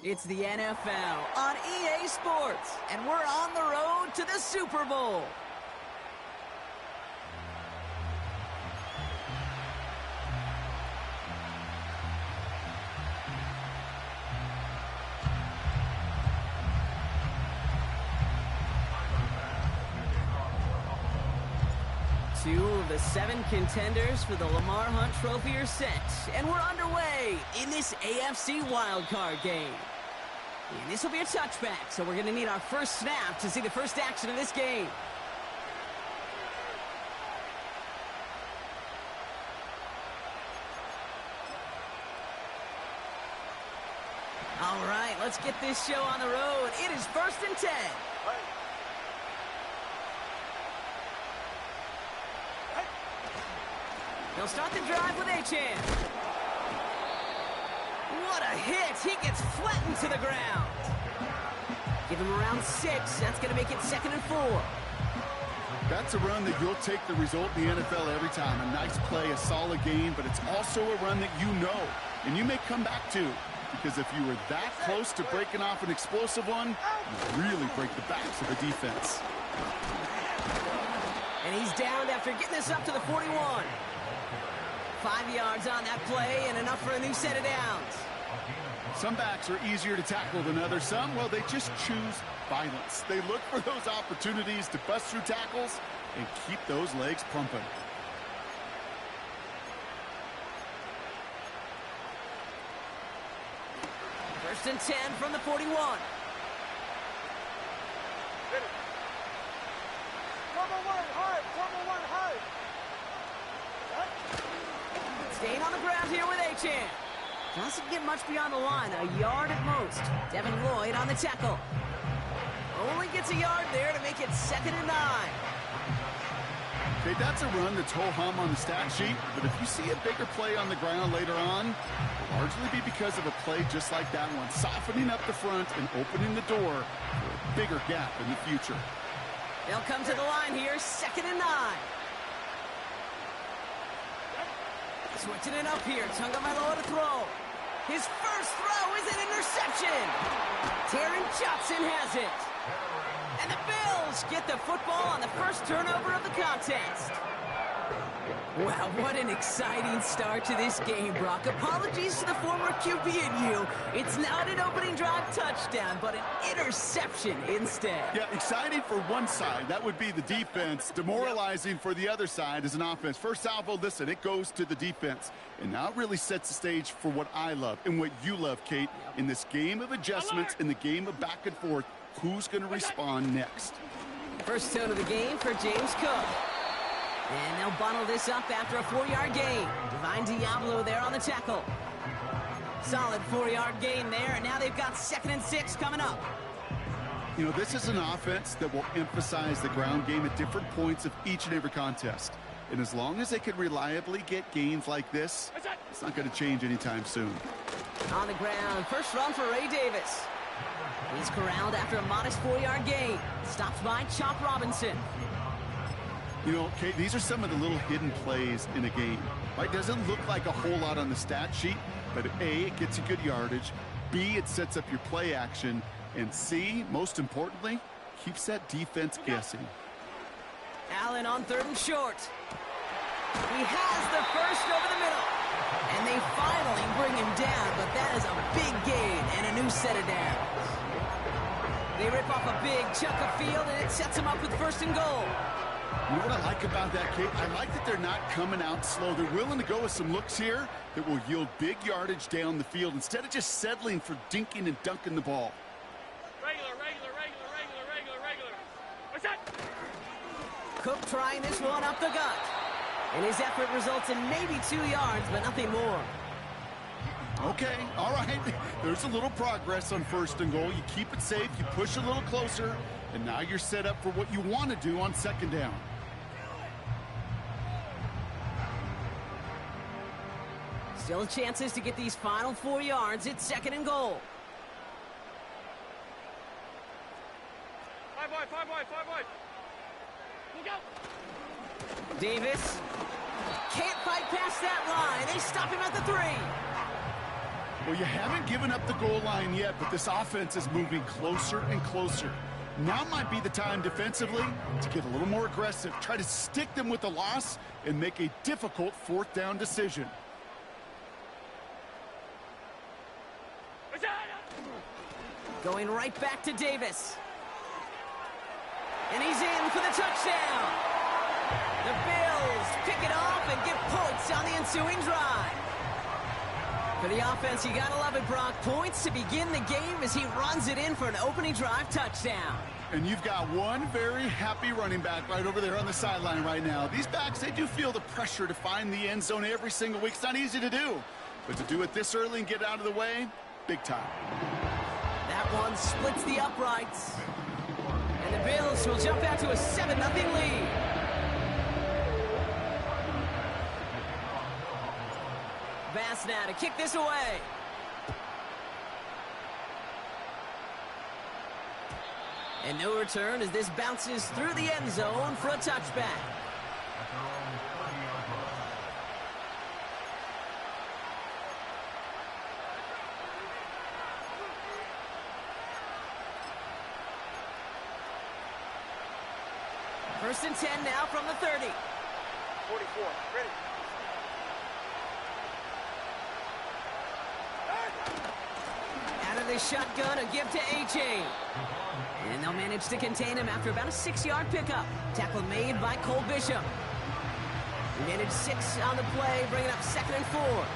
It's the NFL on EA Sports, and we're on the road to the Super Bowl. Two of the 7 contenders for the Lamar Hunt Trophy are set, and we're underway in this AFC wildcard game. And this will be a touchback, so we're going to need our first snap to see the first action of this game. All right, let's get this show on the road. It is 1st and 10. They'll start the drive with Achan. What a hit. He gets flattened to the ground. Give him around 6. That's going to make it 2nd and 4. That's a run that you'll take the result in the NFL every time. A nice play, a solid game, but it's also a run that you know, and you may come back to. Because if you were that close to breaking off an explosive one, you really break the backs of the defense. And he's downed after getting this up to the 41. 5 yards on that play and enough for a new set of downs. Some backs are easier to tackle than others. Some, well, they just choose violence. They look for those opportunities to bust through tackles and keep those legs pumping. First and 10 from the 41. Staying on the ground here with Achan. Doesn't get much beyond the line, a yard at most. Devin Lloyd on the tackle. Only gets a yard there to make it 2nd and 9. Okay, that's a run that's ho-hum on the stat sheet, but if you see a bigger play on the ground later on, it'll largely be because of a play just like that one, softening up the front and opening the door for a bigger gap in the future. They'll come to the line here, 2nd and 9. Switching it up here, Tagovailoa to throw. His first throw is an interception. Taron Johnson has it. And the Bills get the football on the first turnover of the contest. Wow, what an exciting start to this game, Brock. Apologies to the former QB and you. It's not an opening drive touchdown, but an interception instead. Yeah, exciting for one side. That would be the defense. Demoralizing for the other side as an offense. First salvo, listen, it goes to the defense. And now it really sets the stage for what I love and what you love, Kate. In this game of adjustments, in the game of back and forth, who's going to respond next? First tone of the game for James Cook. And they'll bundle this up after a 4-yard gain. Divine Diablo there on the tackle. Solid 4-yard gain there, and now they've got 2nd and 6 coming up. You know, this is an offense that will emphasize the ground game at different points of each and every contest. And as long as they can reliably get gains like this, it's not going to change anytime soon. On the ground, first run for Ray Davis. He's corralled after a modest 4-yard gain. Stopped by Chop Robinson. You know, Kate, these are some of the little hidden plays in a game. Right? Doesn't look like a whole lot on the stat sheet, but A, it gets you good yardage. B, it sets up your play action. And C, most importantly, keeps that defense guessing. Allen on 3rd and short. He has the first over the middle. And they finally bring him down, but that is a big gain and a new set of downs. They rip off a big chunk of field, and it sets them up with 1st and goal. You know what I like about that, Kate? I like that they're not coming out slow. They're willing to go with some looks here that will yield big yardage down the field instead of just settling for dinking and dunking the ball. Regular. What's that? Cook trying this one up the gut. And his effort results in maybe 2 yards, but nothing more. Okay, all right. There's a little progress on 1st and goal. You keep it safe, you push a little closer, and now you're set up for what you want to do on 2nd down. Still chances to get these final 4 yards. It's 2nd and goal. Five wide. Look out. Davis can't fight past that line. They stop him at the 3. Well, you haven't given up the goal line yet, but this offense is moving closer and closer. Now might be the time defensively to get a little more aggressive, try to stick them with the loss, and make a difficult fourth down decision. Going right back to Davis. And he's in for the touchdown. The Bills pick it off and get points on the ensuing drive. For the offense, you gotta love it, Brock. Points to begin the game as he runs it in for an opening drive touchdown. And you've got one very happy running back right over there on the sideline right now. These backs, they do feel the pressure to find the end zone every single week. It's not easy to do. But to do it this early and get out of the way, big time. That one splits the uprights. And the Bills will jump out to a 7-0 lead. Bass now to kick this away. And no return as this bounces through the end zone for a touchback. First and 10 now from the 30. 44, ready. Out of the shotgun, a give to A-Chain. And they'll manage to contain him after about a 6-yard pickup. Tackle made by Cole Bishop. He managed 6 on the play, bringing up 2nd and 4.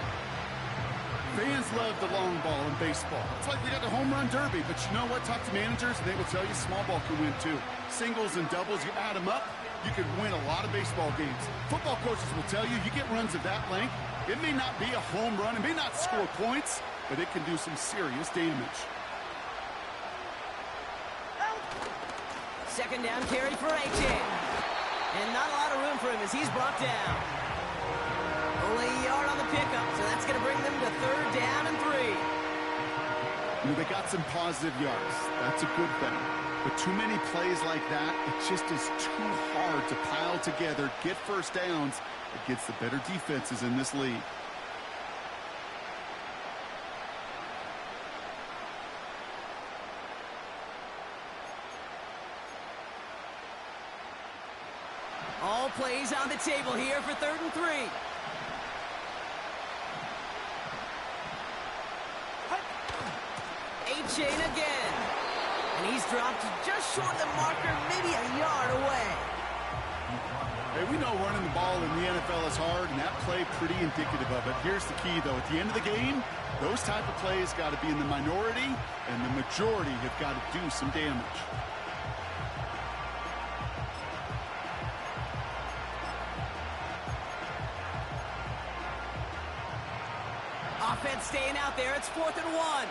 Fans love the long ball in baseball. It's like we got the home run derby, but you know what? Talk to managers, and they will tell you small ball can win too. Singles and doubles, you add them up, you can win a lot of baseball games. Football coaches will tell you, you get runs of that length, it may not be a home run, it may not score points, but it can do some serious damage. Second down carry for A-Chain. And not a lot of room for him as he's brought down. Only a yard on the pickup, so that's going to bring them to 3rd down and 3. You know, they got some positive yards. That's a good thing. But too many plays like that, it just is too hard to pile together, get first downs against the better defenses in this league. All plays on the table here for 3rd and 3. A-Chain again. And he's dropped just short of the marker, maybe a yard away. Hey, we know running the ball in the NFL is hard, and that play pretty indicative of it. Here's the key, though. At the end of the game, those type of plays got to be in the minority, and the majority have got to do some damage. Offense staying out there. It's 4th and 1.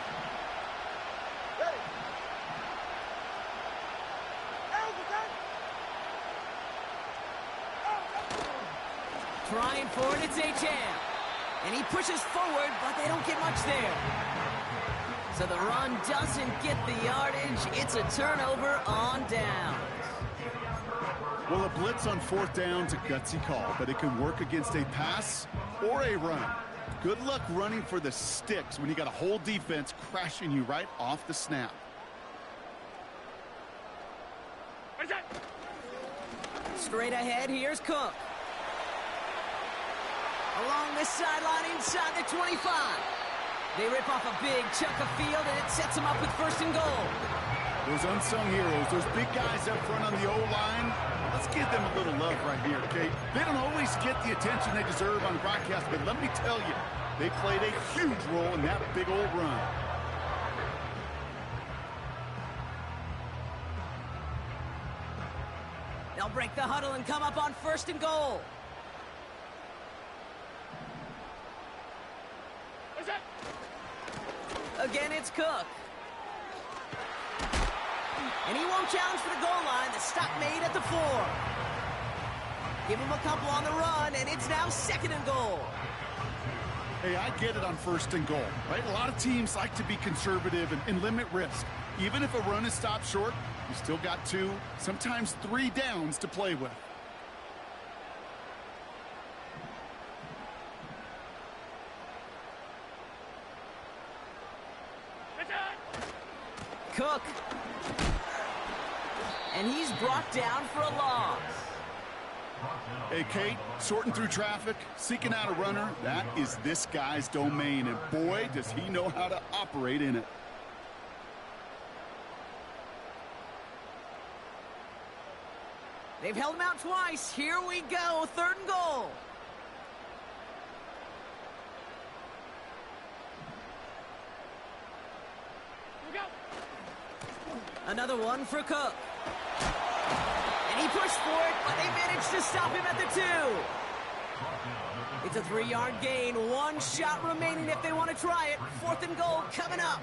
Trying for it, it's A-Chain. And he pushes forward, but they don't get much there. So the run doesn't get the yardage. It's a turnover on downs. Well, a blitz on 4th down's a gutsy call, but it can work against a pass or a run. Good luck running for the sticks when you got a whole defense crashing you right off the snap. Straight ahead, here's Cook. Along this sideline inside the 25. They rip off a big chunk of field, and it sets them up with 1st and goal. Those unsung heroes, those big guys up front on the O-line, let's give them a little love right here, okay? They don't always get the attention they deserve on broadcast, but let me tell you, they played a huge role in that big old run. They'll break the huddle and come up on 1st and goal. Again, it's Cook. And he won't challenge for the goal line. The stop made at the 4. Give him a couple on the run, and it's now 2nd and goal. Hey, I get it on 1st and goal, right? A lot of teams like to be conservative and limit risk. Even if a run is stopped short, you still got 2, sometimes 3 downs to play with. Cook. And he's brought down for a loss. Hey, Kate, sorting through traffic, seeking out a runner, that is this guy's domain, and boy, does he know how to operate in it. They've held him out twice. Here we go, 3rd and goal. Another one for Cook. And he pushed for it, but they managed to stop him at the 2. It's a 3-yard gain. 1 shot remaining if they want to try it. 4th and goal coming up.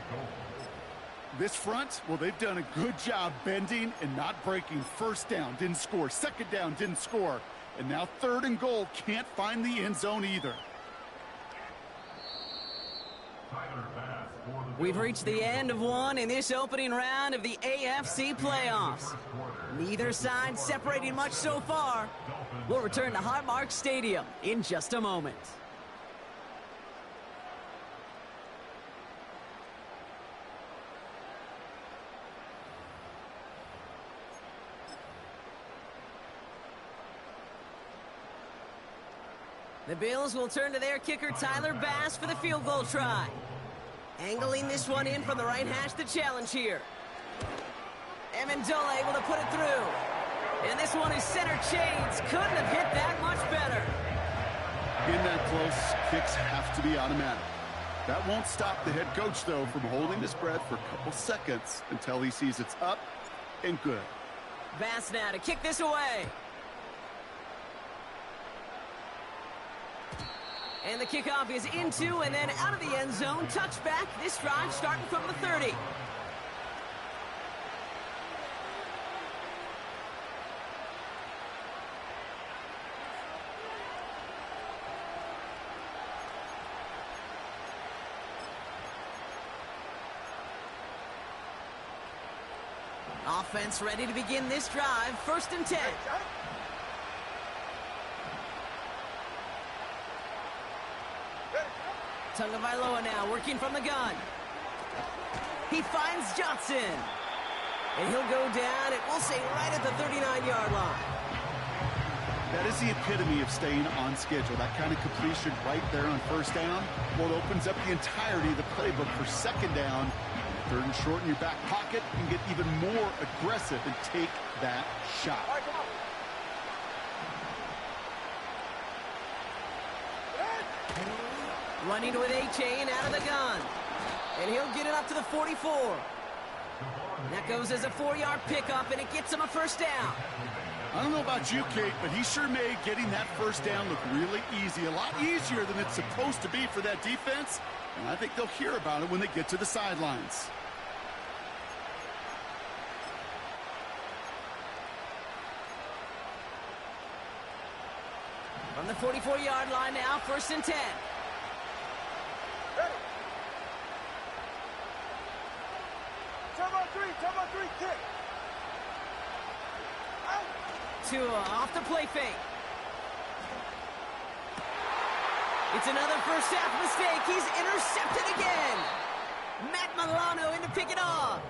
This front, well, they've done a good job bending and not breaking. 1st down, didn't score. 2nd down, didn't score. And now 3rd and goal, can't find the end zone either. We've reached the end of one in this opening round of the AFC playoffs. Neither side separating much so far. We'll return to Highmark Stadium in just a moment. The Bills will turn to their kicker, Tyler Bass, for the field goal try. Angling this one in from the right hash, the challenge here. Amendola able to put it through. And this one is center chains. Couldn't have hit that much better. In that close, kicks have to be automatic. That won't stop the head coach, though, from holding his breath for a couple seconds until he sees it's up and good. Bass now to kick this away. And the kickoff is into and then out of the end zone. Touchback. This drive starting from the 30. Offense ready to begin this drive. 1st and 10. Tagovailoa now working from the gun. He finds Johnson. And he'll go down, and we'll say right at the 39-yard line. That is the epitome of staying on schedule. That kind of completion right there on 1st down. Well, it opens up the entirety of the playbook for 2nd down. 3rd and short in your back pocket. You can get even more aggressive and take that shot. All right, come on. Running with A-Chain out of the gun. And he'll get it up to the 44. That goes as a 4-yard pickup, and it gets him a 1st down. I don't know about you, Kate, but he sure made getting that 1st down look really easy. A lot easier than it's supposed to be for that defense. And I think they'll hear about it when they get to the sidelines. From the 44-yard line now, 1st and 10. Ready. Turn on 3, kick. Out. Tua off the play fake. It's another first half mistake. He's intercepted again. Matt Milano in to pick it off.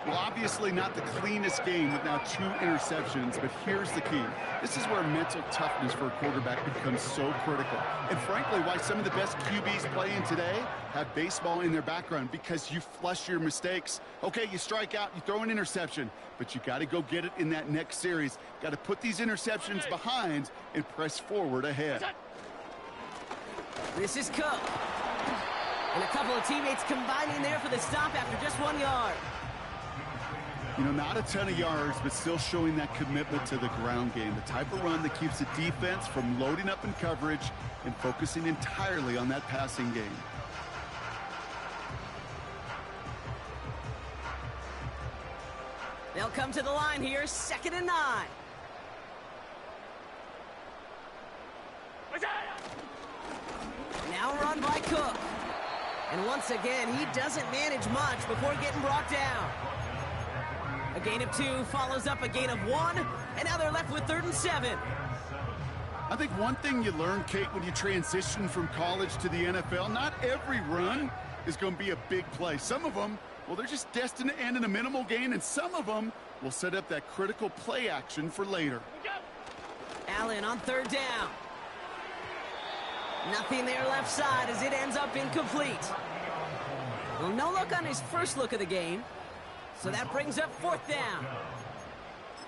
Well, obviously not the cleanest game with now 2 interceptions, but here's the key. This is where mental toughness for a quarterback becomes so critical. And frankly, why some of the best QBs playing today have baseball in their background, because you flush your mistakes. Okay, you strike out, you throw an interception, but you got to go get it in that next series. Got to put these interceptions behind and press forward ahead. This is Cook. And a couple of teammates combining there for the stop after just 1 yard. You know, not a ton of yards, but still showing that commitment to the ground game. The type of run that keeps the defense from loading up in coverage and focusing entirely on that passing game. They'll come to the line here, 2nd and 9. Now run by Cook. And once again, he doesn't manage much before getting brought down. A gain of 2 follows up a gain of 1, and now they're left with 3rd and 7. I think one thing you learn, Kate, when you transition from college to the NFL, not every run is going to be a big play. Some of them, well, they're just destined to end in a minimal gain, and some of them will set up that critical play action for later. Allen on third down. Nothing there left side as it ends up incomplete. Well, no look on his first look of the game. So that brings up fourth down.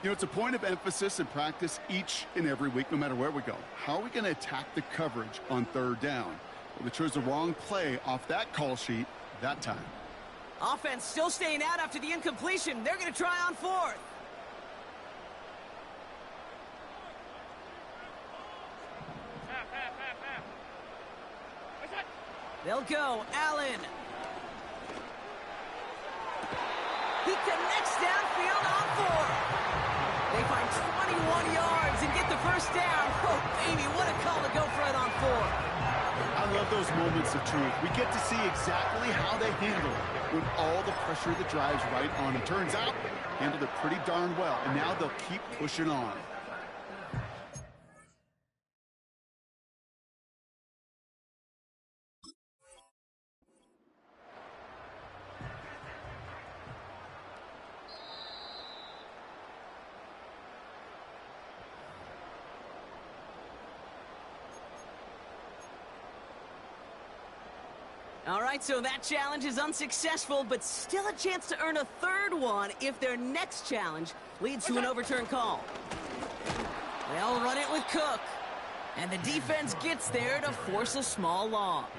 You know, it's a point of emphasis in practice each and every week, no matter where we go. How are we going to attack the coverage on third down? Well, they chose the wrong play off that call sheet that time. Offense still staying out after the incompletion. They're going to try on fourth. They'll go. Allen. He connects downfield on fourth. They find 21 yards and get the first down. Oh, baby, what a call to go for it on fourth. I love those moments of truth. We get to see exactly how they handle it when all the pressure that drives right on them. Turns out, handled it pretty darn well, and now they'll keep pushing on. All right, so that challenge is unsuccessful, but still a chance to earn a third one if their next challenge leads to an overturned call. They'll run it with Cook, and the defense gets there to force a small loss.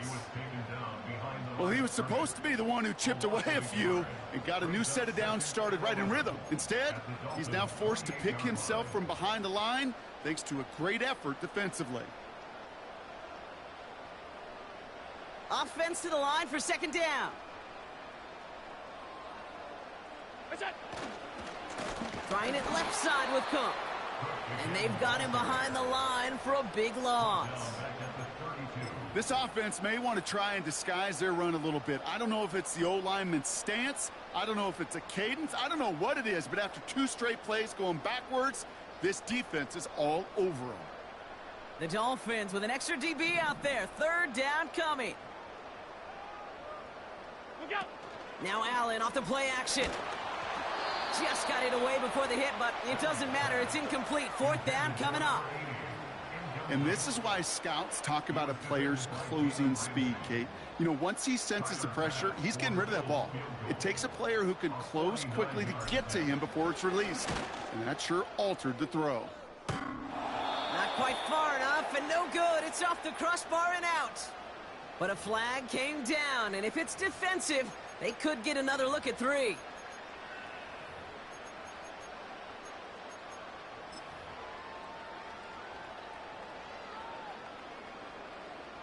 Well, he was supposed to be the one who chipped away a few and got a new set of downs started right in rhythm. Instead, he's now forced to pick himself from behind the line thanks to a great effort defensively. Offense to the line for second down. Trying it left side with Cook. And they've got him behind the line for a big loss. This offense may want to try and disguise their run a little bit. I don't know if it's the O-lineman's stance. I don't know if it's a cadence. I don't know what it is, but after two straight plays going backwards, this defense is all over them. The Dolphins with an extra DB out there. Third down coming. Now Allen off the play action. Just got it away before the hit, but it doesn't matter. It's incomplete. Fourth down coming up. And this is why scouts talk about a player's closing speed, Kate. You know, once he senses the pressure, he's getting rid of that ball. It takes a player who can close quickly to get to him before it's released. And that sure altered the throw. Not quite far enough, and no good. It's off the crossbar and out. But a flag came down, and if it's defensive, they could get another look at three.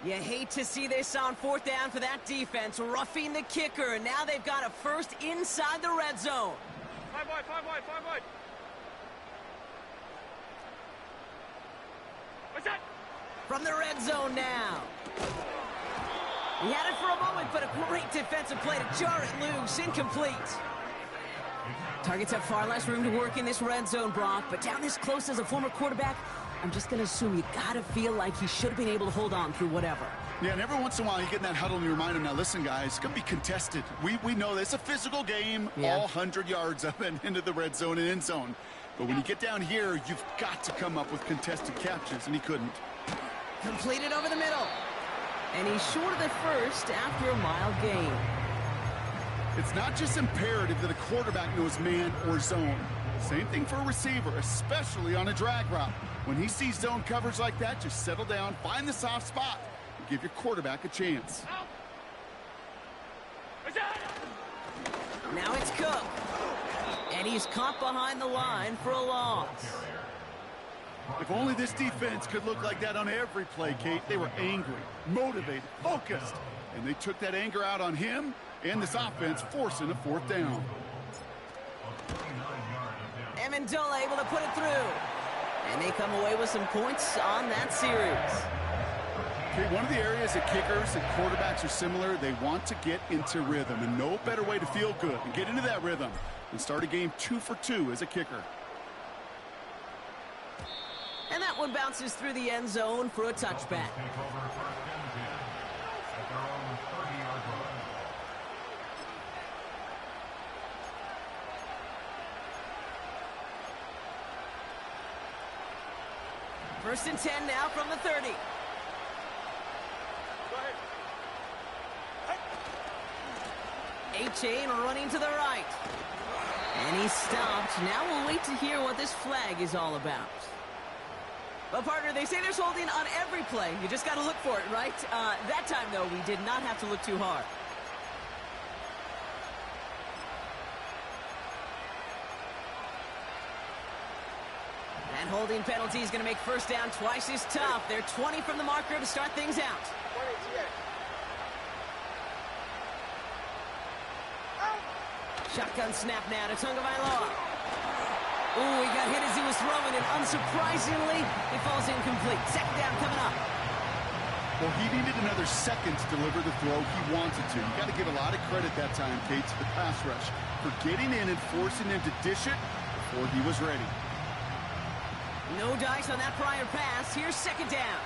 You hate to see this on fourth down for that defense, roughing the kicker, and now they've got a first inside the red zone. Five wide. What's that? From the red zone now. He had it for a moment, but a great defensive play to jar it loose. Incomplete. Targets have far less room to work in this red zone, Brock, but down this close as a former quarterback, I'm just going to assume you got to feel like he should have been able to hold on through whatever. Yeah, and every once in a while you get in that huddle and you remind him, now listen, guys, it's going to be contested. We know this. It's a physical game, all 100 yards up and into the red zone and end zone. But when you get down here, you've got to come up with contested catches, and he couldn't. Completed over the middle. And he's short of the first after a mile gain. It's not just imperative that a quarterback knows man or zone. Same thing for a receiver, especially on a drag route. When he sees zone coverage like that, just settle down, find the soft spot, and give your quarterback a chance. Now it's Cook. And he's caught behind the line for a loss. If only this defense could look like that on every play, Kate. They were angry, motivated, focused, and they took that anger out on him and this offense, forcing a fourth down. Amendola able to put it through. And they come away with some points on that series. Okay, one of the areas that kickers and quarterbacks are similar, they want to get into rhythm, and no better way to feel good and get into that rhythm than start a game 2 for 2 as a kicker. And that one bounces through the end zone for a touchback. First and 10 now from the 30. Go ahead. A-Chain running to the right. And he's stopped. Now we'll wait to hear what this flag is all about. Well, partner, they say there's holding on every play. You just got to look for it, right? That time, though, we did not have to look too hard. That holding penalty is going to make first down twice as tough. They're 20 from the marker to start things out. 20, yeah. Shotgun snap now to Tagovailoa. Ooh, he got hit as he was throwing, and unsurprisingly, it falls incomplete. Second down coming up. Well, he needed another second to deliver the throw he wanted to. You got to give a lot of credit that time, Kate, to the pass rush for getting in and forcing him to dish it before he was ready. No dice on that prior pass. Here's second down.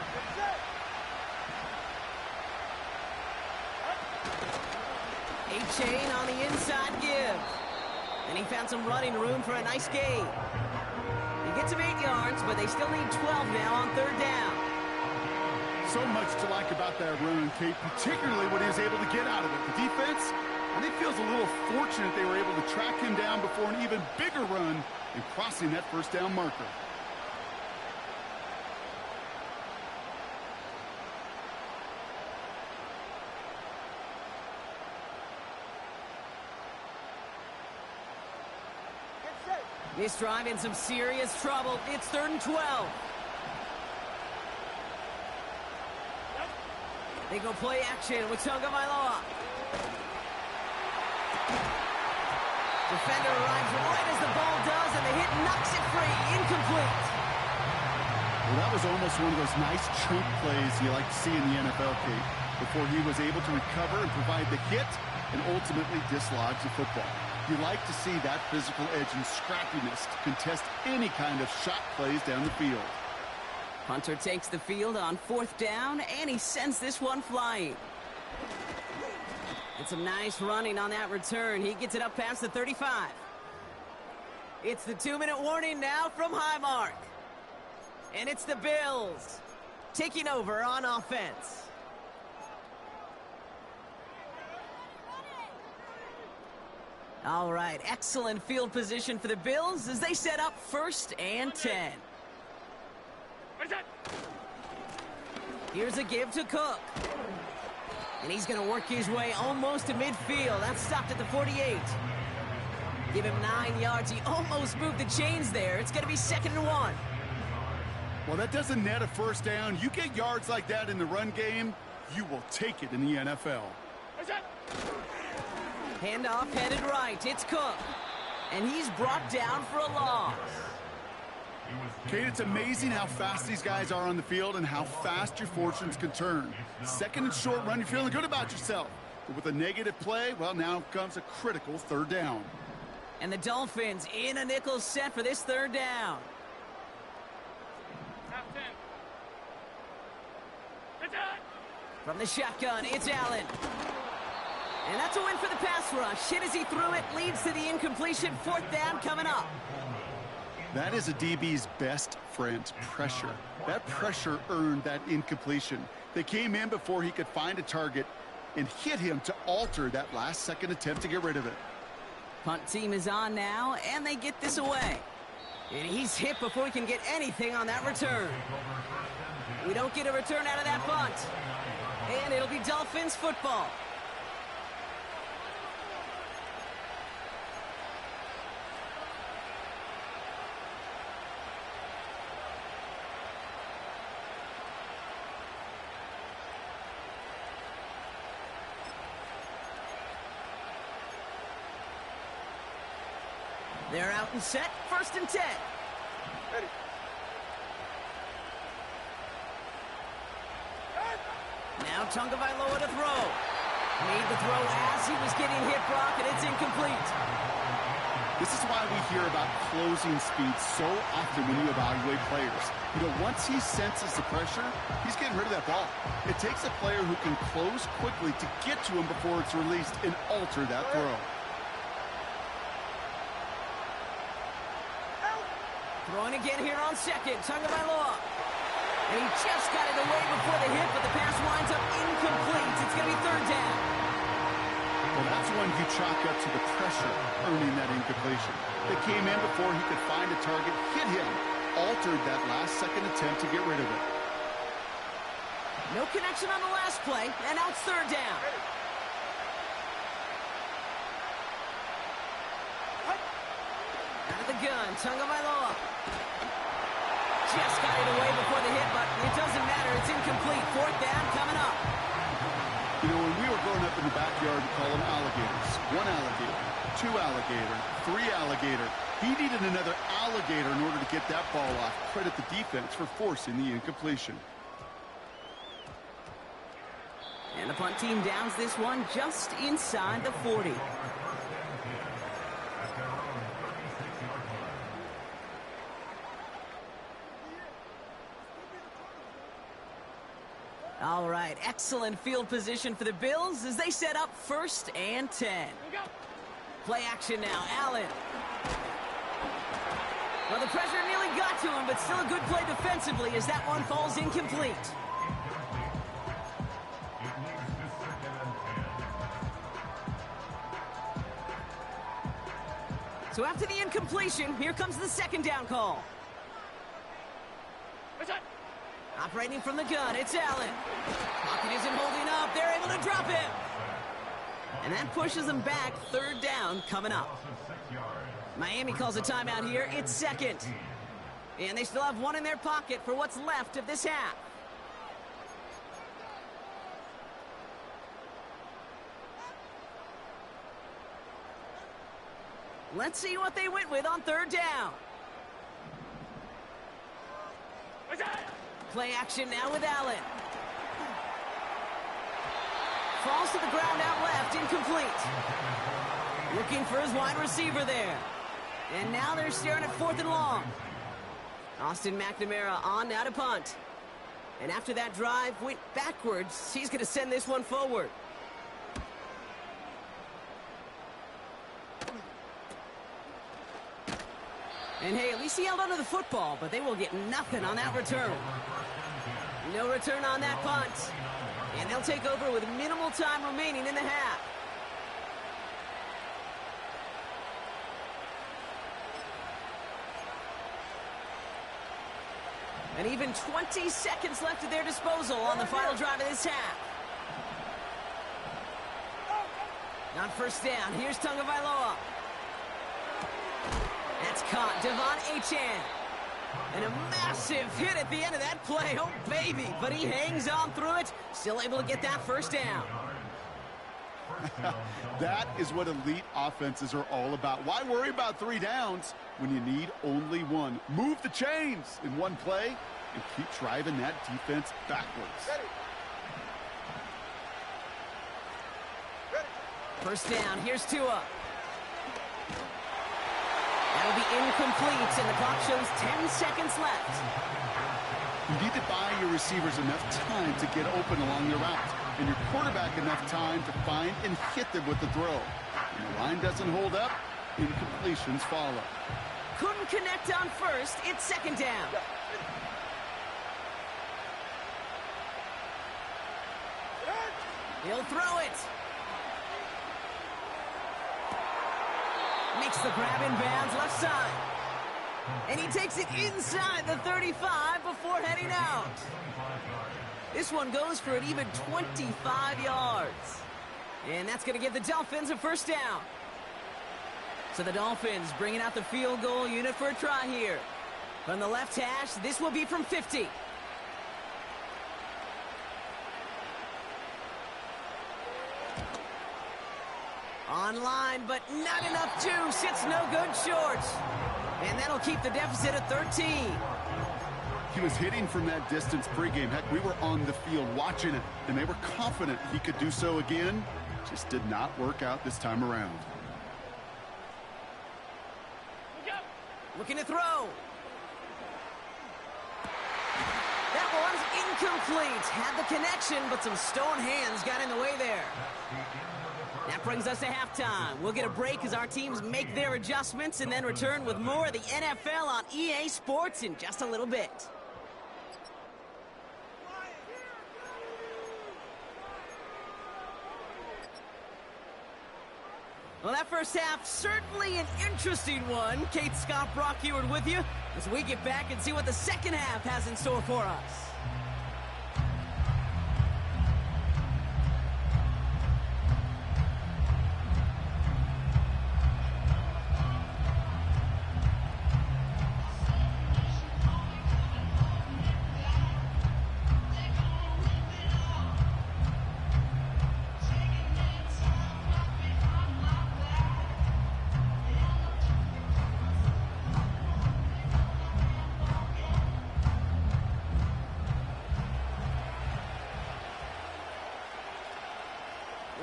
A-Chain on the inside give. And he found some running room for a nice gain. He gets him 8 yards, but they still need 12 now on third down. So much to like about that run, Kate, particularly what he was able to get out of it. The defense, I think, feels a little fortunate they were able to track him down before an even bigger run and crossing that first down marker. This drive in some serious trouble. It's 3rd and 12. They go play action with Tagovailoa. Defender arrives right as the ball does, and the hit knocks it free. Incomplete. Well, that was almost one of those nice chunk plays you like to see in the NFL, Kate, before he was able to recover and provide the hit and ultimately dislodge the football. You like to see that physical edge and scrappiness to contest any kind of shot plays down the field. Hunter takes the field on 4th down, and he sends this one flying. And some nice running on that return. He gets it up past the 35. It's the 2-minute warning now from Highmark. And it's the Bills taking over on offense. All right, excellent field position for the Bills as they set up 1st and 10. Here's a give to Cook. And he's going to work his way almost to midfield. That's stopped at the 48. Give him 9 yards. He almost moved the chains there. It's going to be 2nd and 1. Well, that doesn't net a first down. You get yards like that in the run game, you will take it in the NFL. Handoff headed right. It's Cook. And he's brought down for a loss. Kate, it's amazing how fast these guys are on the field and how fast your fortunes can turn. 2nd and short run, you're feeling good about yourself. But with a negative play, well, now comes a critical 3rd down. And the Dolphins in a nickel set for this 3rd down. Half 10. From the shotgun, it's Allen. And that's a win for the pass rush. Hit as he threw it, leads to the incompletion. 4th down coming up. That is a DB's best friend, pressure. That pressure earned that incompletion. They came in before he could find a target and hit him to alter that last-second attempt to get rid of it. Punt team is on now, and they get this away. And he's hit before he can get anything on that return. We don't get a return out of that punt. And it'll be Dolphins football. They're out and set. 1st and 10. Ready. Now Tagovailoa to throw. Made the throw as he was getting hit, Brock, and it's incomplete. This is why we hear about closing speed so often when you evaluate players. You know, once he senses the pressure, he's getting rid of that ball. It takes a player who can close quickly to get to him before it's released and alter that throw. Throwing again here on 2nd. Tagovailoa. And he just got it away before the hit, but the pass winds up incomplete. It's going to be third down. Well, that's one you chalk up to the pressure earning that incompletion. They came in before he could find a target, hit him, altered that last-second attempt to get rid of it. No connection on the last play, and now it's third down. Out of the gun, Tagovailoa. Just got it away before the hit, but it doesn't matter. It's incomplete. Fourth down coming up. You know, when we were growing up in the backyard, we call them alligators. One alligator, two alligator, three alligator. He needed another alligator in order to get that ball off. Credit the defense for forcing the incompletion. And the punt team downs this one just inside the 40. All right, excellent field position for the Bills as they set up 1st and 10. Play action now, Allen. Well, the pressure nearly got to him, but still a good play defensively as that one falls incomplete. So after the incompletion, here comes the second down call. Operating from the gun, it's Allen. Pocket isn't holding up. They're able to drop him. And that pushes them back. Third down coming up. Miami calls a timeout here. It's second. And they still have one in their pocket for what's left of this half. Let's see what they went with on third down. Play action now with Allen. Falls to the ground out left, incomplete. Looking for his wide receiver there. And now they're staring at 4th and long. Austin McNamara on now to punt. And after that drive went backwards, he's going to send this one forward. And hey, at least he held onto the football, but they will get nothing on that return. No return on that punt. And they'll take over with minimal time remaining in the half. And even 20 seconds left at their disposal on the final drive of this half. On first down, here's Tagovailoa. That's caught, Devon Achane. And a massive hit at the end of that play. Oh, baby. But he hangs on through it. Still able to get that first down. That is what elite offenses are all about. Why worry about 3 downs when you need only one? Move the chains in one play and keep driving that defense backwards. First down, here's Tua. That'll be incomplete, and the clock shows 10 seconds left. You need to buy your receivers enough time to get open along the route, and your quarterback enough time to find and hit them with the throw. When the line doesn't hold up, incompletions follow. Couldn't connect on first. It's second down. He'll throw it. Makes the grab in bounds left side. And he takes it inside the 35 before heading out. This one goes for an even 25 yards. And that's going to give the Dolphins a first down. So the Dolphins bringing out the field goal unit for a try here. From the left hash, this will be from 50. Online, but not enough juice. It's no good short. And that'll keep the deficit at 13. He was hitting from that distance pregame. Heck, we were on the field watching it, and they were confident he could do so again. Just did not work out this time around. Looking to throw. That one's incomplete. Had the connection, but some stone hands got in the way there. That brings us to halftime. We'll get a break as our teams make their adjustments and then return with more of the NFL on EA Sports in just a little bit. Well, that first half, certainly an interesting one. Kate, Scott, Brock Eward with you as we get back and see what the second half has in store for us.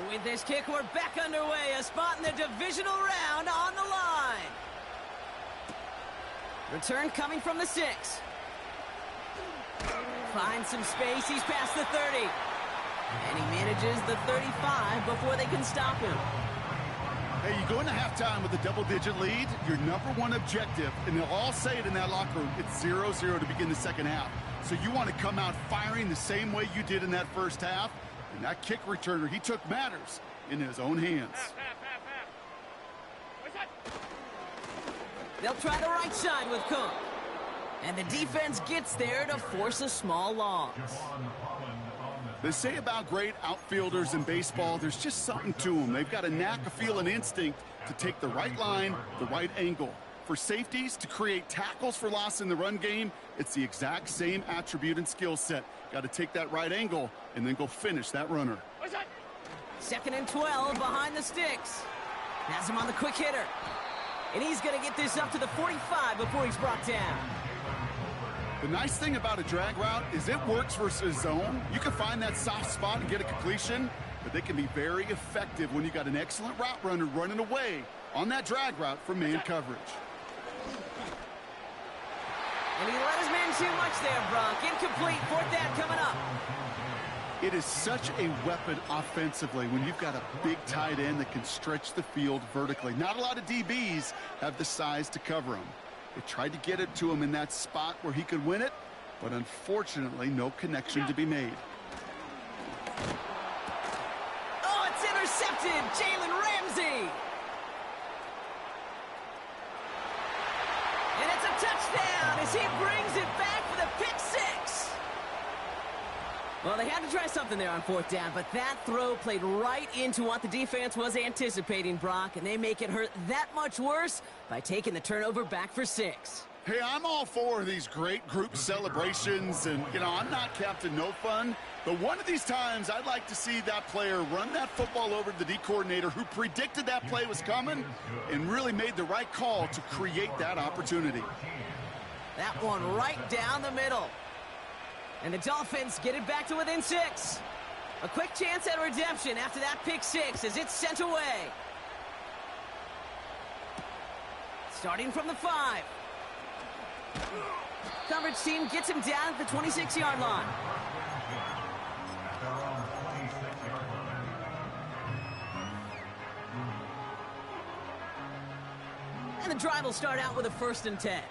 With this kick, we're back underway. A spot in the divisional round on the line. Return coming from the 6. Finds some space. He's past the 30. And he manages the 35 before they can stop him. Hey, you go into halftime with a double-digit lead, your number one objective, and they'll all say it in that locker room, it's 0-0 to begin the second half. So you want to come out firing the same way you did in that first half. And that kick returner, he took matters in his own hands. They'll try the right side with Cook. And the defense gets there to force a small loss. They say about great outfielders in baseball, there's just something to them. They've got a knack, a feel, an instinct to take the right line, the right angle. For safeties, to create tackles for loss in the run game, it's the exact same attribute and skill set. Got to take that right angle and then go finish that runner. 2nd and 12 behind the sticks. Has him on the quick hitter. And he's going to get this up to the 45 before he's brought down. The nice thing about a drag route is it works versus zone. You can find that soft spot and get a completion, but they can be very effective when you got an excellent route runner running away on that drag route from man coverage. And he let his man too much there, Brock. Incomplete. 4th down coming up. It is such a weapon offensively when you've got a big tight end that can stretch the field vertically. Not a lot of DBs have the size to cover him. They tried to get it to him in that spot where he could win it, but unfortunately, no connection to be made. Oh, it's intercepted. Jalen Ramsey. And it's a touchdown as he brings it back for the pick 6. Well, they had to try something there on 4th down, but that throw played right into what the defense was anticipating, Brock, and they make it hurt that much worse by taking the turnover back for 6. Hey, I'm all for these great group celebrations, and, you know, I'm not Captain No Fun, but one of these times I'd like to see that player run that football over to the D coordinator who predicted that play was coming and really made the right call to create that opportunity. That one right down the middle. And the Dolphins get it back to within 6. A quick chance at redemption after that pick 6 as it's sent away. Starting from the 5. Coverage team gets him down at the 26-yard line. And the drive will start out with a 1st and 10.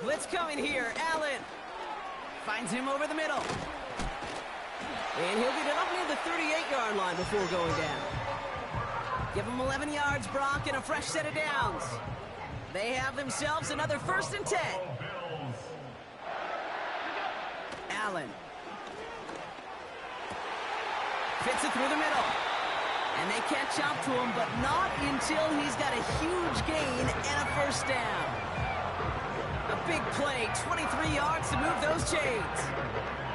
Blitz coming here. Allen finds him over the middle. And he'll get it up near the 38-yard line before going down. Give him 11 yards, Brock, and a fresh set of downs. They have themselves another 1st and 10. Allen fits it through the middle. And they catch up to him, but not until he's got a huge gain and a 1st down. A big play, 23 yards to move those chains.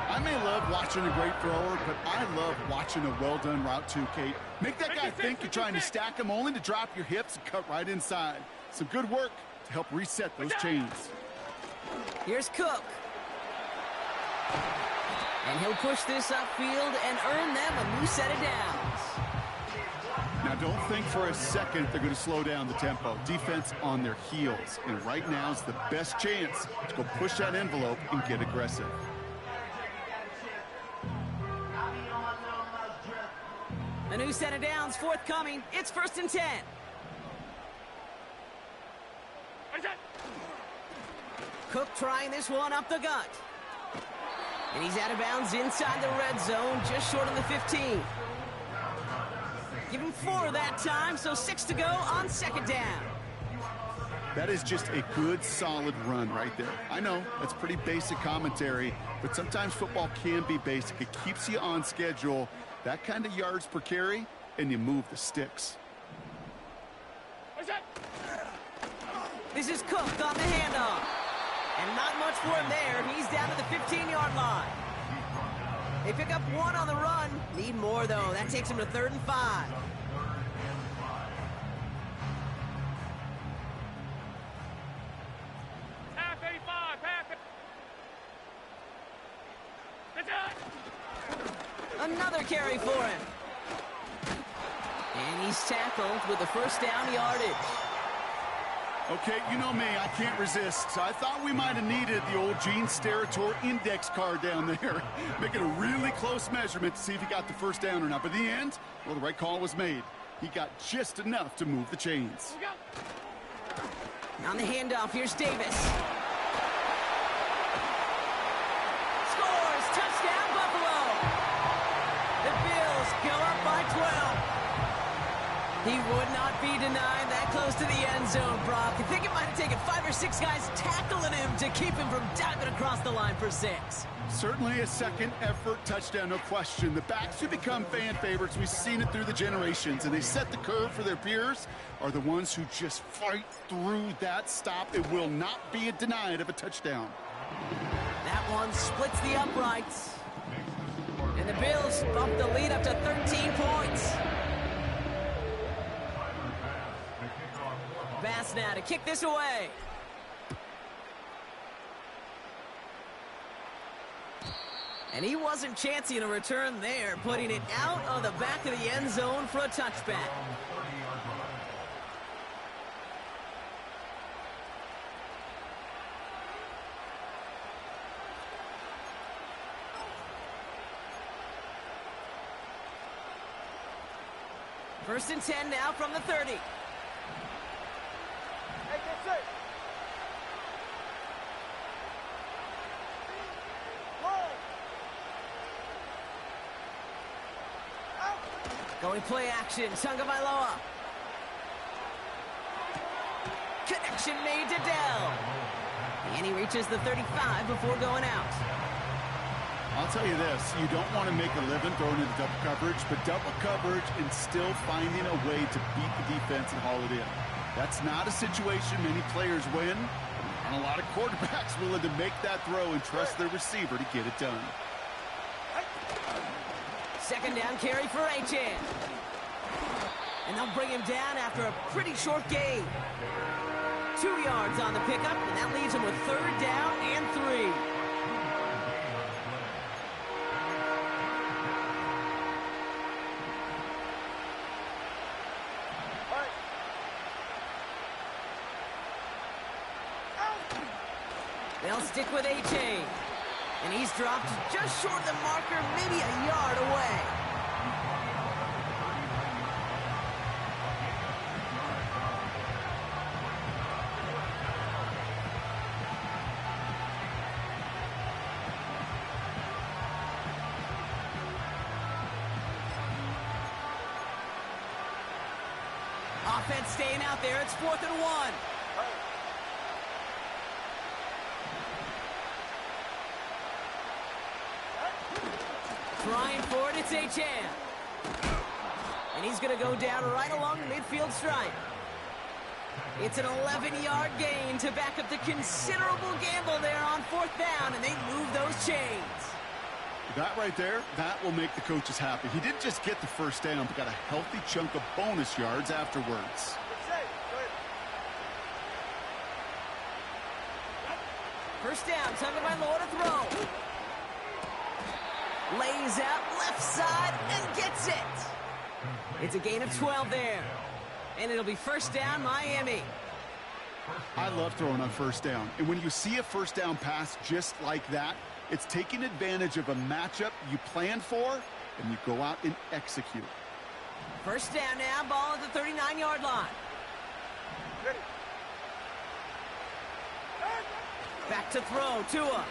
I may love watching a great thrower, but I love watching a well-done route too, Kate. Make that guy think you're trying to stack him only to drop your hips and cut right inside. Some good work to help reset those chains. Here's Cook. And he'll push this upfield and earn them a new set of downs. Now, don't think for a second they're going to slow down the tempo. Defense on their heels. And right now is the best chance to go push that envelope and get aggressive. A new set of downs forthcoming. It's 1st and 10. Cook trying this one up the gut. And he's out of bounds inside the red zone, just short of the 15. Give him 4 that time, so 6 to go on second down. That is just a good, solid run right there. I know, that's pretty basic commentary, but sometimes football can be basic. It keeps you on schedule, that kind of yards per carry, and you move the sticks. This is Cook on the handoff. And not much for him there. He's down to the 15-yard line. They pick up 1 on the run. Need more, though. That takes him to 3rd and 5. Another carry for him. And he's tackled with the first down yardage. Okay, you know me, I can't resist. I thought we might have needed the old Gene Steratore index card down there. Making a really close measurement to see if he got the first down or not. But in the end, well, the right call was made. He got just enough to move the chains. On the handoff, here's Davis. Scores! Touchdown, Buffalo! The Bills go up by 12. He would not be denied that close to the end zone, Brock. I think it might have taken 5 or 6 guys tackling him to keep him from diving across the line for 6. Certainly a second effort touchdown, no question. The backs who become fan favorites, we've seen it through the generations, and they set the curve for their peers, are the ones who just fight through that stop. It will not be denied of a touchdown. That one splits the uprights. And the Bills bump the lead up to 13 points. Bass now to kick this away. And he wasn't chancing a return there, putting it out of the back of the end zone for a touchback. First and 10 now from the 30. Going play action, Tagovailoa. Connection made to Dell. And he reaches the 35 before going out. I'll tell you this, you don't want to make a living throwing into double coverage, but double coverage and still finding a way to beat the defense and haul it in. That's not a situation many players win, and a lot of quarterbacks willing to make that throw and trust their receiver to get it done. Second down carry for Achan. And they'll bring him down after a pretty short gain. 2 yards on the pickup, and that leaves him with 3rd down and 3. They'll stick with Achan. And he's dropped just short of the marker, maybe a yard away. Offense staying out there. It's 4th and 1. Trying for it, it's Achan. And he's going to go down right along the midfield stripe. It's an 11-yard gain to back up the considerable gamble there on 4th down, and they move those chains. That right there, that will make the coaches happy. He didn't just get the first down, but got a healthy chunk of bonus yards afterwards. First down, Tagovailoa to throw. Lays out left side and gets it. It's a gain of 12 there. And it'll be first down, Miami. I love throwing on first down. And when you see a first down pass just like that, it's taking advantage of a matchup you planned for, and you go out and execute. First down now, ball at the 39-yard line. Back to throw, Tua.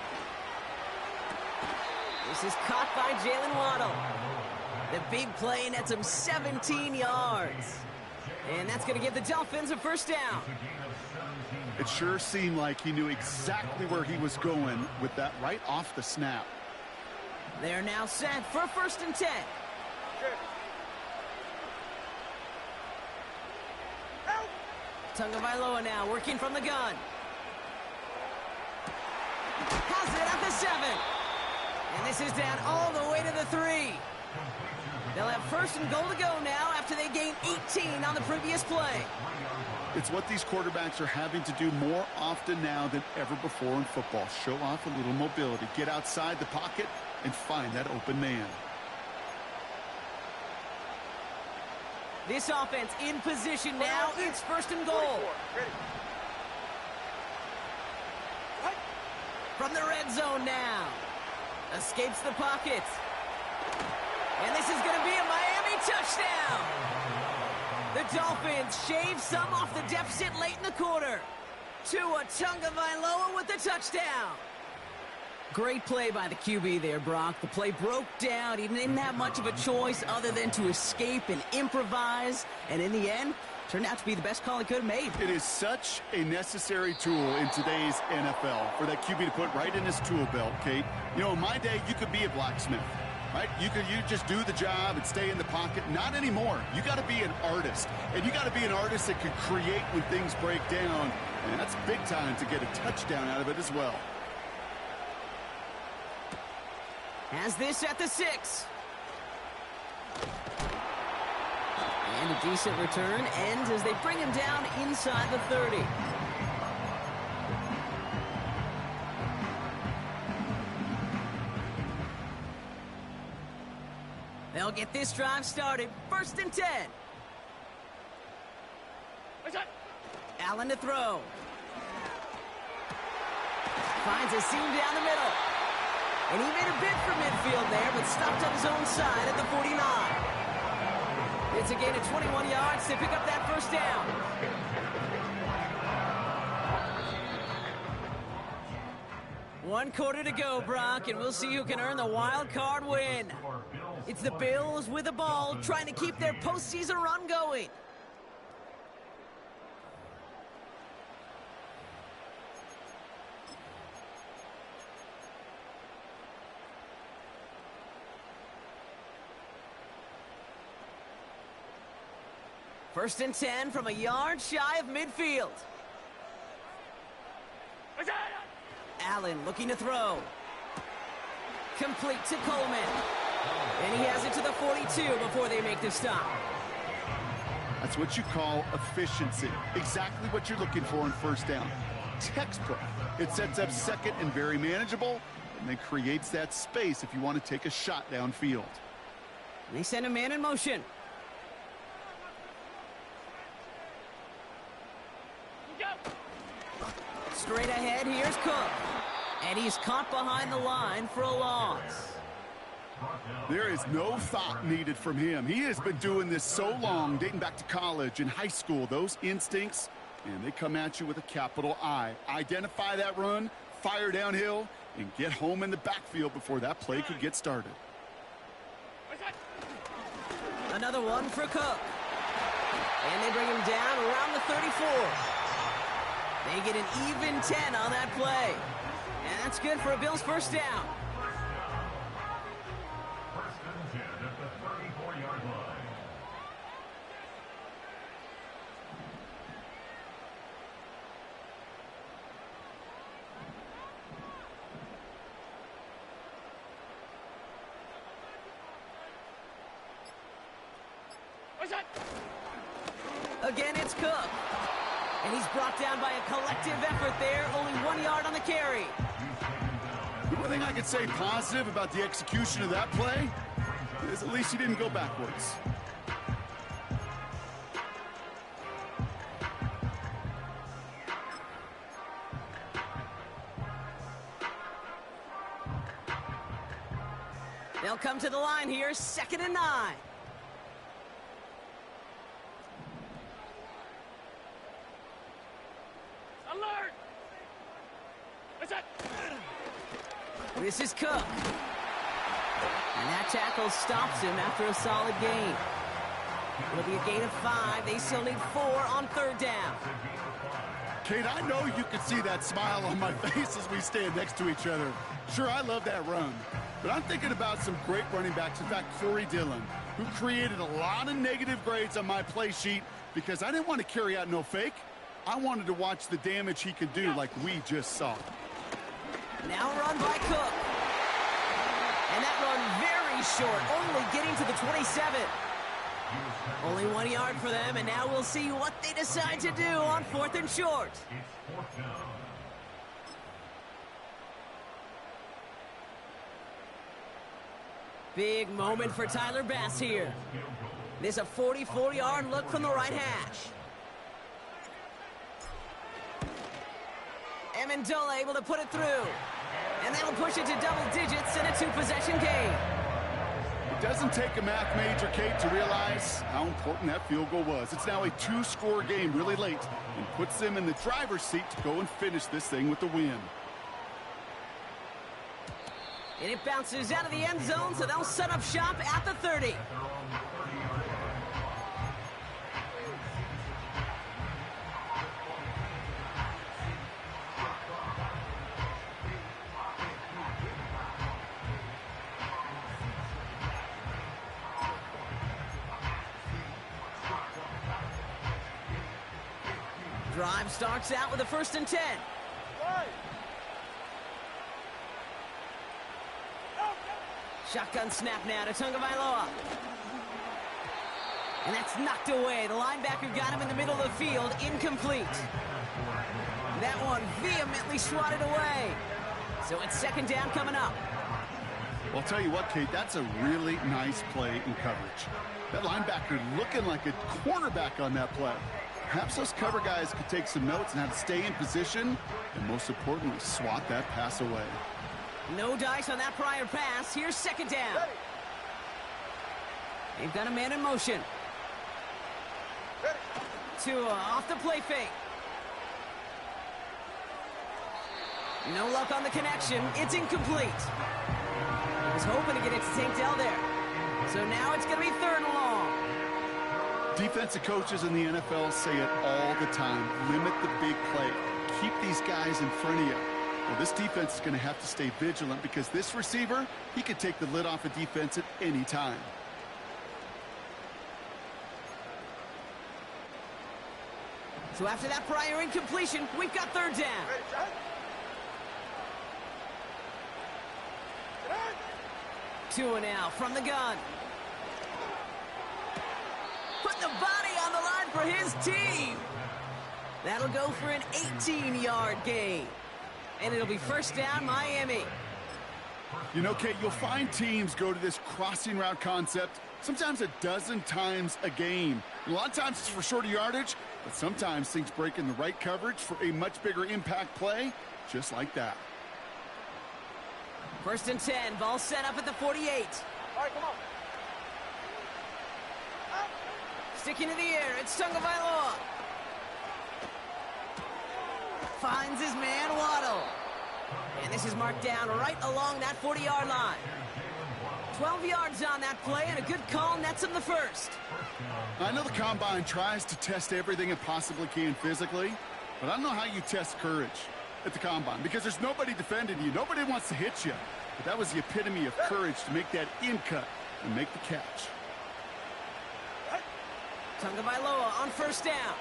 This is caught by Jalen Waddle. The big play nets him 17 yards. And that's going to give the Dolphins a first down. It sure seemed like he knew exactly where he was going with that right off the snap. They're now set for 1st and 10. Tagovailoa now working from the gun. Has it at the 7. And this is down all the way to the 3. They'll have 1st and goal to go now after they gained 18 on the previous play. It's what these quarterbacks are having to do more often now than ever before in football. Show off a little mobility. Get outside the pocket and find that open man. This offense in position now. It's 1st and goal. From the red zone now. Escapes the pocket. And this is going to be a Miami touchdown. The Dolphins shave some off the deficit late in the quarter. Tua Tagovailoa with the touchdown. Great play by the QB there, Brock. The play broke down. He didn't have much of a choice other than to escape and improvise. And in the end, turned out to be the best call he could have made. It is such a necessary tool in today's NFL for that QB to put right in his tool belt, Kate. You know, in my day, you could be a blacksmith, right? You just do the job and stay in the pocket. Not anymore. You got to be an artist. And you got to be an artist that can create when things break down. And that's big time to get a touchdown out of it as well. Has this at the 6. And a decent return ends as they bring him down inside the 30. They'll get this drive started. 1st and 10. Allen to throw. Finds a seam down the middle. And he made a bid for midfield there, but stopped on his own side at the 49. It's a gain of 21 yards to pick up that first down. One quarter to go, Brock, and we'll see who can earn the wild card win. It's the Bills with the ball, trying to keep their postseason run going. First and 10 from a yard shy of midfield. Allen looking to throw. Complete to Coleman. And he has it to the 42 before they make the stop. That's what you call efficiency. Exactly what you're looking for in first down. Textbook. It sets up second and very manageable, and then creates that space if you want to take a shot downfield. And they send a man in motion. Straight ahead, here's Cook. And he's caught behind the line for a loss. There is no thought needed from him. He has been doing this so long, dating back to college and high school. Those instincts, and they come at you with a capital I. Identify that run, fire downhill, and get home in the backfield before that play could get started. Another one for Cook. And they bring him down around the 34. They get an even 10 on that play. And that's good for a Bills first down. First and 10 at the 34-yard line. Again, it's Cook. And he's brought down by a collective effort there. Only 1 yard on the carry. The one thing I could say positive about the execution of that play is at least he didn't go backwards. They'll come to the line here, 2nd and 9. This is Cook. And that tackle stops him after a solid gain. It'll be a gain of 5. They still need 4 on 3rd down. Kate, I know you can see that smile on my face as we stand next to each other. Sure, I love that run. But I'm thinking about some great running backs. In fact, Corey Dillon, who created a lot of negative grades on my play sheet because I didn't want to carry out no fake. I wanted to watch the damage he could do like we just saw. Now run by Cook. And that run very short, only getting to the 27. Only 1 yard for them, and now we'll see what they decide to do on 4th and short. It's 4th down. Big moment for Tyler Bass here. This is a 44-yard look from the right hash. Amendola able to put it through. And that'll push it to double digits in a 2-possession game. It doesn't take a math major, Kate, to realize how important that field goal was. It's now a 2-score game really late and puts them in the driver's seat to go and finish this thing with the win. And it bounces out of the end zone, so they'll set up shop at the 30. Drive starts out with a 1st and 10. Shotgun snap now to Tagovailoa. And that's knocked away. The linebacker got him in the middle of the field. Incomplete. That one vehemently swatted away. So it's 2nd down coming up. Well, I'll tell you what, Kate, that's a really nice play in coverage. That linebacker looking like a cornerback on that play. Perhaps those cover guys could take some notes on how to stay in position and, most importantly, swat that pass away. No dice on that prior pass. Here's 2nd down. They've got a man in motion. Tua off the play fake. No luck on the connection. It's incomplete. He was hoping to get it to Tank Dell there. So now it's going to be 3rd and long. Defensive coaches in the NFL say it all the time. Limit the big play. Keep these guys in front of you. Well, this defense is going to have to stay vigilant because this receiver, he could take the lid off a defense at any time. So after that prior incompletion, we've got 3rd down. Tua now from the gun. Put the body on the line for his team. That'll go for an 18-yard gain. And it'll be 1st down, Miami. You know, Kate, you'll find teams go to this crossing route concept sometimes a dozen times a game. A lot of times it's for shorter yardage, but sometimes things break in the right coverage for a much bigger impact play, just like that. 1st and 10, ball set up at the 48. All right, come on. Sticking to the air, it's Tagovailoa. Finds his man, Waddle. And this is marked down right along that 40-yard line. 12 yards on that play, and a good call nets him the 1st. I know the Combine tries to test everything it possibly can physically, but I don't know how you test courage at the Combine because there's nobody defending you. Nobody wants to hit you. But that was the epitome of courage to make that in cut and make the catch. Tagovailoa on 1st down.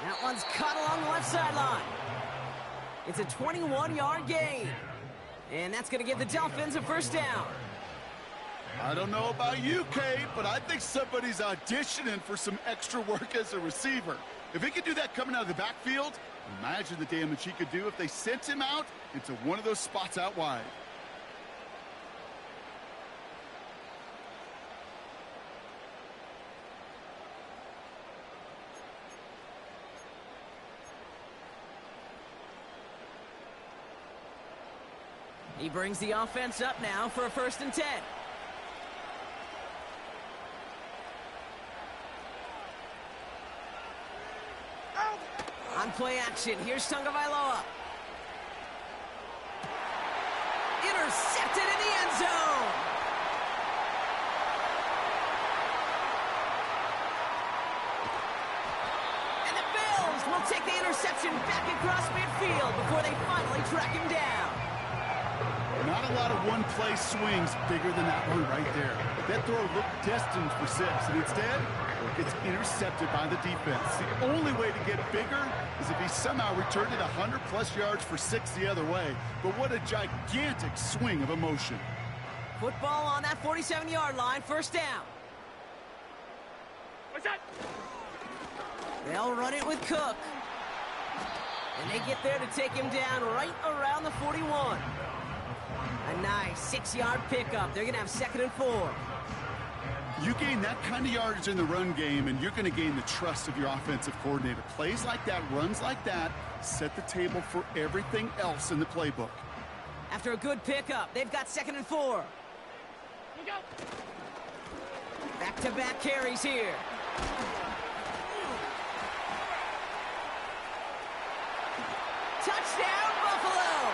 That one's caught along the left sideline. It's a 21-yard gain. And that's going to give the Dolphins a 1st down. I don't know about you, Kate, but I think somebody's auditioning for some extra work as a receiver. If he could do that coming out of the backfield, imagine the damage he could do if they sent him out into one of those spots out wide. He brings the offense up now for a 1st and 10. On play action, here's Tagovailoa. Intercepted in the end zone. And the Bills will take the interception back across midfield before they finally track him down. Not a lot of one-play swings bigger than that one right there. That throw looked destined for 6, and instead, it's intercepted by the defense. The only way to get bigger is if he somehow returned it 100-plus yards for 6 the other way. But what a gigantic swing of emotion. Football on that 47-yard line, first down. What's that? They'll run it with Cook. And they get there to take him down right around the 41. A nice 6-yard pickup. They're going to have 2nd and 4. You gain that kind of yardage in the run game, and you're going to gain the trust of your offensive coordinator. Plays like that, runs like that, set the table for everything else in the playbook. After a good pickup, they've got 2nd and 4. Back-to-back carries here. Touchdown, Buffalo!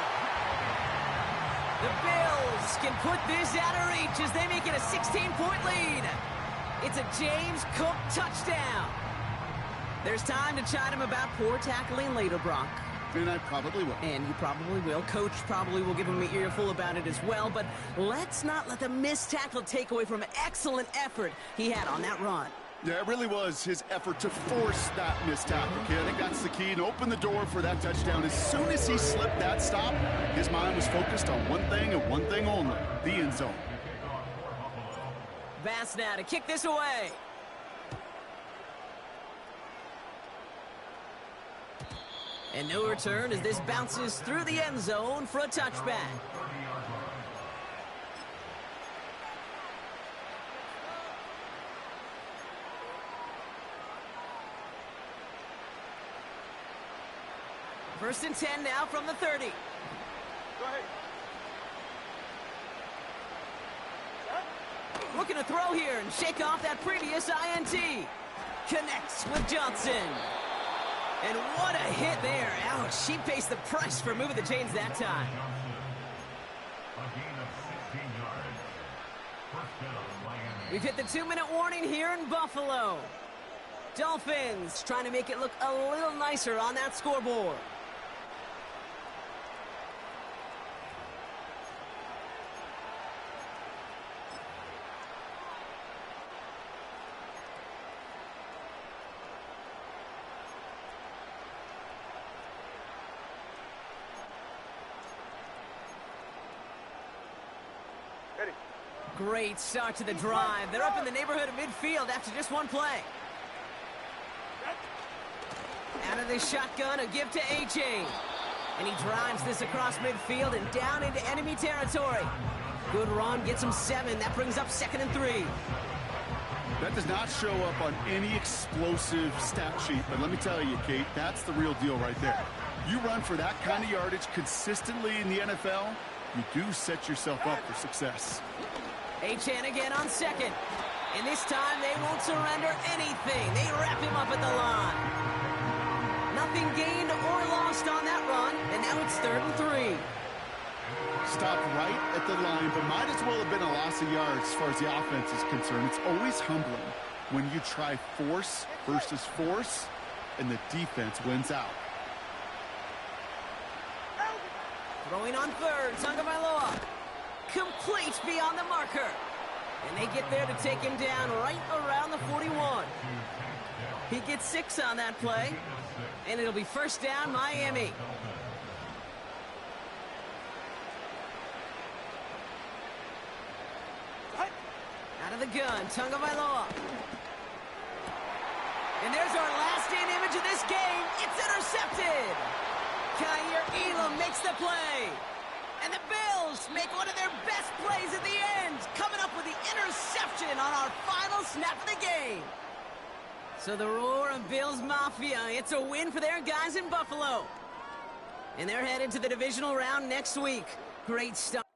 The Bills can put this out of reach as they make it a 16-point lead. It's a James Cook touchdown. There's time to chide him about poor tackling later, Brock. And I probably will. And you probably will. Coach probably will give him an earful about it as well. But let's not let the missed tackle take away from an excellent effort he had on that run. Yeah, it really was his effort to force that missed tackle, kid. I think that's the key, and open the door for that touchdown. As soon as he slipped that stop, his mind was focused on one thing and one thing only, the end zone. Bass now to kick this away. And no return as this bounces through the end zone for a touchback. First and 10 now from the 30. Go ahead. Looking to throw here and shake off that previous INT. Connects with Johnson. And what a hit there. Ouch, she pays the price for moving the chains that time. A gain of 16 yards. First down, Miami. We've hit the 2-minute warning here in Buffalo. Dolphins trying to make it look a little nicer on that scoreboard. Ready. Great start to the drive. They're up in the neighborhood of midfield after just one play. Out of the shotgun, a give to A-Chain. And he drives this across midfield and down into enemy territory. Good run, gets him 7. That brings up 2nd and 3. That does not show up on any explosive stat sheet, but let me tell you, Kate, that's the real deal right there. You run for that kind of yardage consistently in the NFL, you do set yourself up for success. A-Chan again on 2nd. And this time they won't surrender anything. They wrap him up at the line. Nothing gained or lost on that run, and now it's 3rd and 3. Stopped right at the line, but might as well have been a loss of yards as far as the offense is concerned. It's always humbling when you try force versus force, and the defense wins out. Throwing on 3rd, Tagovailoa. Complete beyond the marker. And they get there to take him down right around the 41. He gets 6 on that play. And it'll be first down, Miami. Out of the gun, Tagovailoa. And there's our last-in image of this game. It's intercepted. Kaiir Elam makes the play. And the Bills make one of their best plays at the end, coming up with the interception on our final snap of the game. So the roar of Bills Mafia, it's a win for their guys in Buffalo. And they're headed to the divisional round next week. Great stuff.